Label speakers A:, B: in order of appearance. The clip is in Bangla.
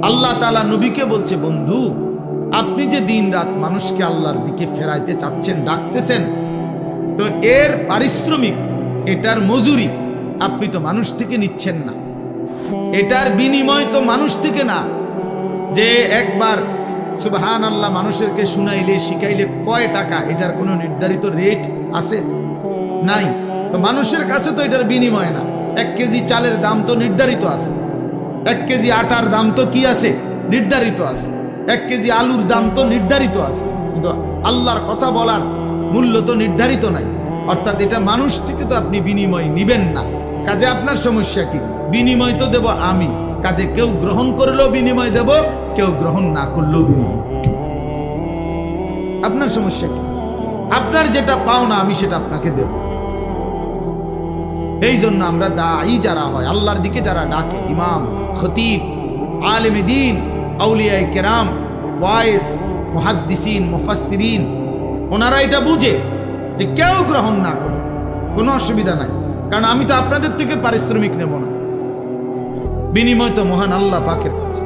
A: আল্লাহ তাআলা নবীকে বলছে, বন্ধু আপনি যে দিন রাত মানুষকে আল্লাহর দিকে ফেরাইতে চাচ্ছেন, ডাকতেছেন, তো এর পারিশ্রমিক, এটার মজুরি আপনি তো মানুষ থেকে নিচ্ছেন না, এটার বিনিময় তো মানুষ থেকে না। যে একবার সুবহানাল্লাহ মানুষেরকে শুনাইলে শিখাইলে কয় টাকা, এটার কোনো নির্ধারিত রেট আছে? নাই। তো মানুষের কাছে তো এটার বিনিময় না। 1 কেজি চালের দাম তো নির্ধারিত আছে, 1 কেজি আটার দাম তো কি আছে? নির্ধারিত আছে। 1 কেজি আলুর দাম তো নির্ধারিত আছে, কিন্তু আল্লাহর কথা বলার মূল্য তো নির্ধারিত নাই। অর্থাৎ এটা মানুষ থেকে তো আপনি বিনিময় নিবেন না। কাজে আপনার সমস্যা কি? বিনিময় তো দেব আমি, কাজে কেউ গ্রহণ করলেও বিনিময় দেব, কেউ গ্রহণ না করলেও বিনিময়। আপনার সমস্যা কি? আপনার যেটা পাও না আমি সেটা আপনাকে দেব। এই জন্য আমরা দাঈ যারা হয়, আল্লাহর দিকে যারা ডাকে, ইমাম, খতিব, আলেম দ্বীন, আউলিয়ায়ে কেরাম, ওয়াইজ, মুহাদ্দিসিন, মুফাসসিরিন, ওনারা এটা বুঝে যে কেউ গ্রহণ না করে কোনো অসুবিধা নাই, কারণ আমি তো আপনাদের থেকে পারিশ্রমিক নেব না, বিনিময় তো মহান আল্লাহ পাকের কাছে।